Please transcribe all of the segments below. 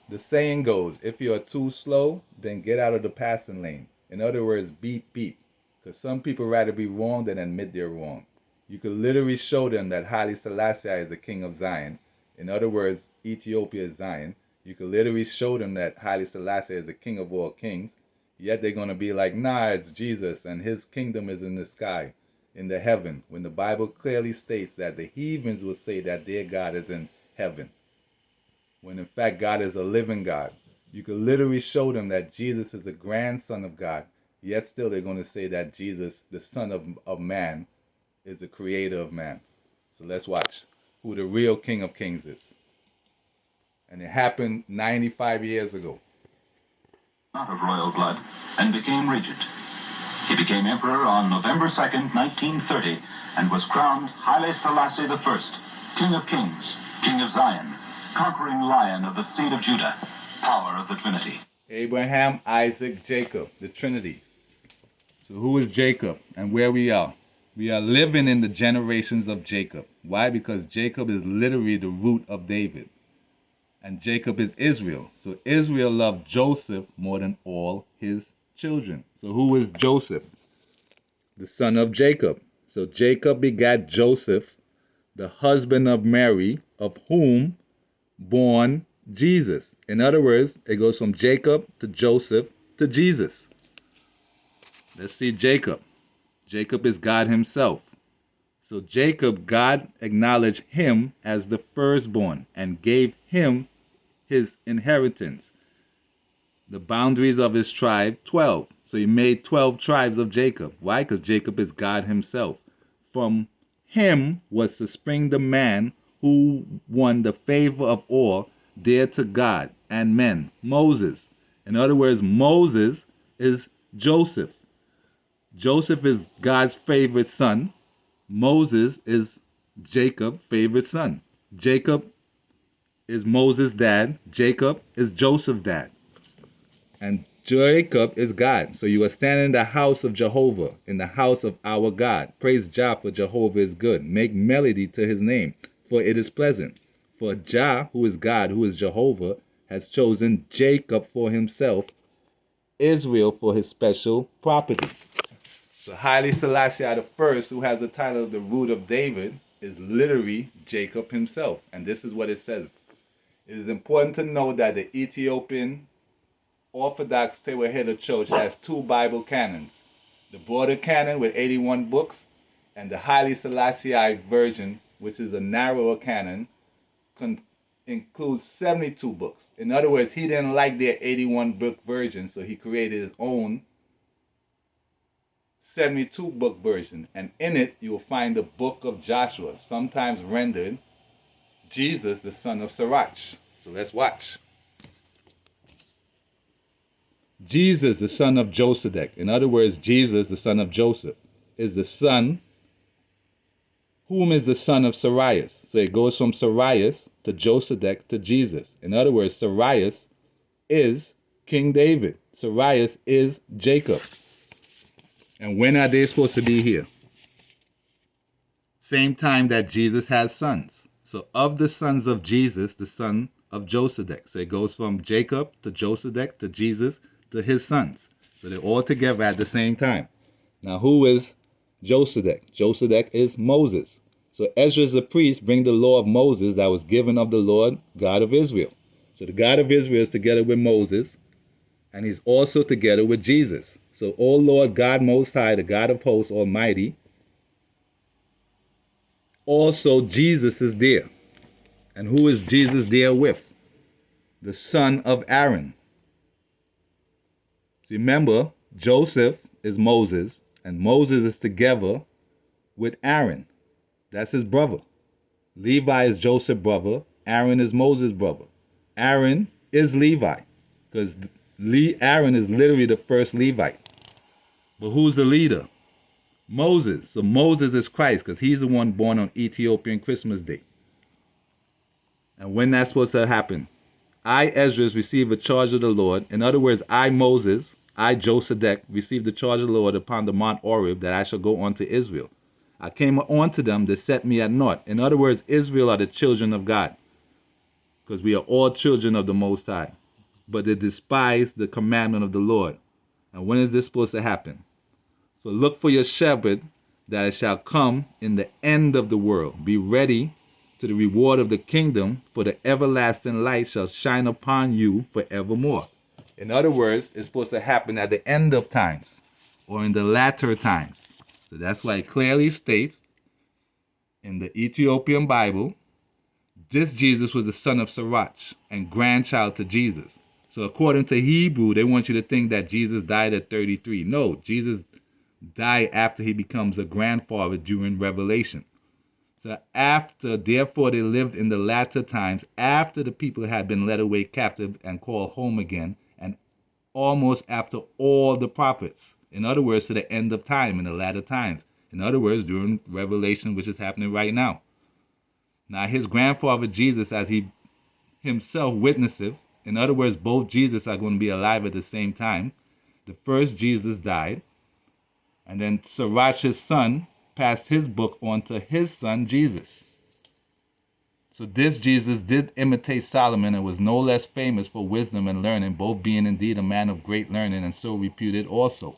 The saying goes, if you are too slow, then get out of the passing lane. In other words, beep beep. Because some people rather be wrong than admit they're wrong. You could literally show them that Haile Selassie is the king of Zion. In other words, Ethiopia is Zion. You could literally show them that Haile Selassie is the king of all kings. Yet they're going to be like, nah, it's Jesus and his kingdom is in the sky, in the heaven. When the Bible clearly states that the heathens will say that their God is in heaven, when in fact God is a living God. You could literally show them that Jesus is the grandson of God, yet still they're going to say that Jesus, the son of man, is the creator of man. So let's watch who the real King of Kings is. And it happened 95 years ago. Not of royal blood, and became regent. He became emperor on November 2nd, 1930, and was crowned Haile Selassie I, King of Kings, King of Zion, conquering lion of the seed of Judah, power of the Trinity. Abraham, Isaac, Jacob, the Trinity. So who is Jacob and where we are? We are living in the generations of Jacob. Why? Because Jacob is literally the root of David. And Jacob is Israel. So Israel loved Joseph more than all his children. So who is Joseph? The son of Jacob. So Jacob begat Joseph, the husband of Mary, of whom born Jesus. In other words, it goes from Jacob to Joseph to Jesus. Let's see Jacob. Jacob is God himself. So Jacob, God acknowledged him as the firstborn and gave him his inheritance. The boundaries of his tribe, 12. So he made 12 tribes of Jacob. Why? Because Jacob is God himself. From him was to spring the man who won the favor of all, dear to God and men, Moses. In other words, Moses is Joseph. Joseph is God's favorite son. Moses is Jacob's favorite son. Jacob is Moses' dad. Jacob is Joseph's dad. And Jacob is God. So you are standing in the house of Jehovah, in the house of our God. Praise Jah, for Jehovah is good. Make melody to his name, for it is pleasant. For Jah, who is God, who is Jehovah, has chosen Jacob for himself, Israel for his special property. So Haile Selassie I, who has the title of the root of David, is literally Jacob himself. And this is what it says. It is important to know that the Ethiopian Orthodox Tewahedo Church has two Bible canons. The broader canon with 81 books and the Haile Selassie I version, which is a narrower canon, includes 72 books. In other words, he didn't like their 81 book version, so he created his own 72 book version. And in it, you will find the book of Joshua, sometimes rendered Jesus, the son of Sirach. So let's watch. Jesus, the son of Josedek. In other words, Jesus, the son of Joseph, is the son, whom is the son of Sarius. So it goes from Sarius to Josedek to Jesus. In other words, Sarius is King David. Sarius is Jacob. And when are they supposed to be here? Same time that Jesus has sons. So of the sons of Jesus, the son of Josedek. So it goes from Jacob to Josedek to Jesus to his sons. So they're all together at the same time. Now who is Josedek? Josedek is Moses. So Ezra the priest bring the law of Moses that was given of the Lord God of Israel. So the God of Israel is together with Moses, and he's also together with Jesus. So, O Lord God Most High, the God of hosts, Almighty, also Jesus is there. And who is Jesus there with? The son of Aaron. Remember, Joseph is Moses, and Moses is together with Aaron. That's his brother. Levi is Joseph's brother. Aaron is Moses' brother. Aaron is Levi, because Aaron is literally the first Levite. But who's the leader? Moses. So Moses is Christ, because he's the one born on Ethiopian Christmas Day. And when that's supposed to happen? I, Ezra, receive a charge of the Lord. In other words, I, Moses, I, Josedek, received the charge of the Lord upon the Mount Oreb, that I shall go unto Israel. I came unto them that set me at naught. In other words, Israel are the children of God. because we are all children of the Most High. But they despise the commandment of the Lord. And when is this supposed to happen? So look for your shepherd, that it shall come in the end of the world. Be ready to the reward of the kingdom, for the everlasting light shall shine upon you forevermore. In other words, it's supposed to happen at the end of times, or in the latter times. So that's why it clearly states in the Ethiopian Bible, this Jesus was the son of Sirach and grandchild to Jesus. So according to Hebrew, they want you to think that Jesus died at 33. No, Jesus died after he becomes a grandfather during Revelation. So after, therefore they lived in the latter times, after the people had been led away captive and called home again, and almost after all the prophets. In other words, to the end of time, in the latter times. In other words, during Revelation, which is happening right now. Now his grandfather Jesus, as he himself witnesseth, in other words, both Jesus are going to be alive at the same time. The first Jesus died, and then Sirach's son passed his book on to his son Jesus. So this Jesus did imitate Solomon and was no less famous for wisdom and learning, both being indeed a man of great learning and so reputed also.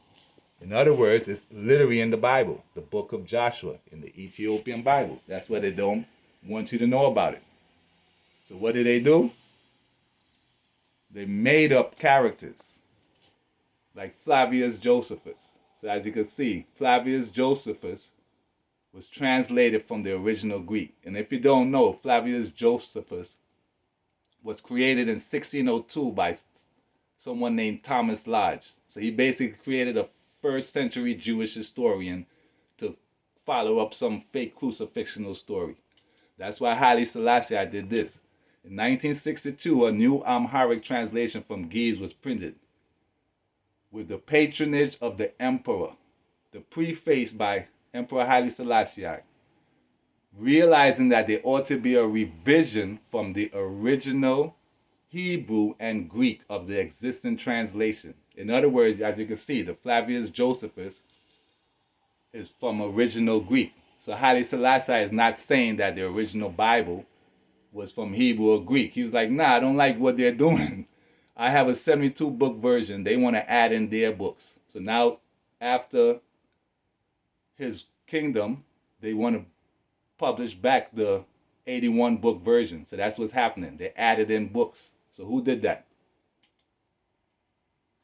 In other words, it's literally in the Bible, the book of Joshua, in the Ethiopian Bible. That's why they don't want you to know about it. So what did they do? They made up characters like Flavius Josephus. So as you can see, Flavius Josephus was translated from the original Greek. And if you don't know, Flavius Josephus was created in 1602 by someone named Thomas Lodge. So he basically created a first century Jewish historian to follow up some fake crucifixional story. That's why Haile Selassie did this. In 1962, a new Amharic translation from Ge'ez was printed with the patronage of the emperor, the preface by Emperor Haile Selassie, realizing that there ought to be a revision from the original Hebrew and Greek of the existing translation. In other words, as you can see, the Flavius Josephus is from original Greek. So Haile Selassie is not saying that the original Bible was from Hebrew or Greek. He was like, nah, I don't like what they're doing. I have a 72 book version. They want to add in their books. So now, after his kingdom, they want to publish back the 81 book version. So that's what's happening. They added in books. So who did that?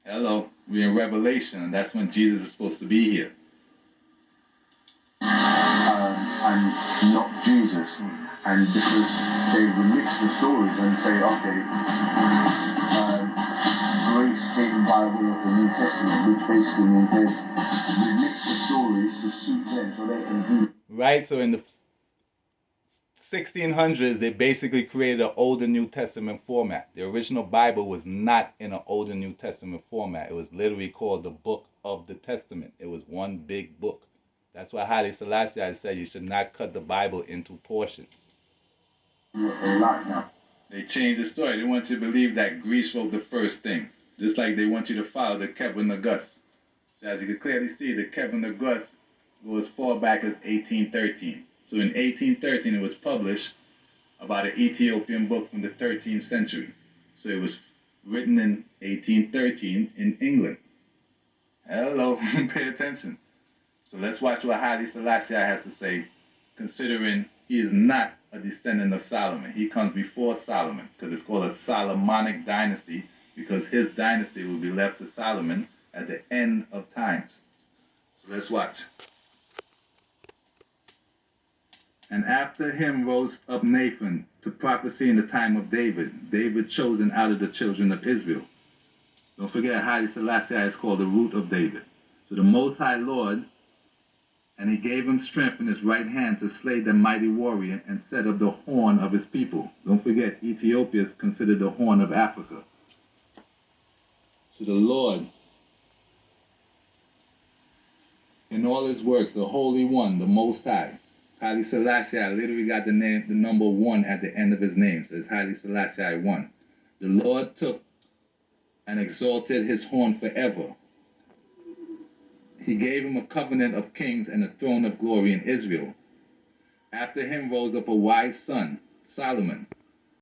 Hello, we're in Revelation, and that's when Jesus is supposed to be here. And not Jesus. And because they remix the stories and say, okay, grace came by way of the New Testament, which basically means they remix the stories to suit them so they can do. Right, so in the 1600s, they basically created an Old and New Testament format. The original Bible was not in an Old and New Testament format. It was literally called the Book of the Testament. It was one big book. That's why Haile Selassie said you should not cut the Bible into portions. What they like now. They changed the story. They want you to believe that Greece wrote the first thing. Just like they want you to follow the Kevin Nagus. So as you can clearly see, the Kevin Nagus goes far back as 1813. So in 1813, it was published about an Ethiopian book from the 13th century. So it was written in 1813 in England. Hello, pay attention. So let's watch what Haile Selassie has to say, considering he is not a descendant of Solomon. He comes before Solomon, because it's called a Solomonic dynasty, because his dynasty will be left to Solomon at the end of times. So let's watch. And after him rose up Nathan to prophecy in the time of David, David chosen out of the children of Israel. Don't forget, Haile Selassie is called the root of David. So the Most High Lord, and he gave him strength in his right hand to slay the mighty warrior and set up the horn of his people. Don't forget, Ethiopia is considered the horn of Africa. So the Lord, in all his works, the Holy One, the Most High. Haile Selassie literally got the name, the number 1 at the end of his name. So it's Haile Selassie 1. The Lord took and exalted his horn forever. He gave him a covenant of kings and a throne of glory in Israel. After him rose up a wise son, Solomon,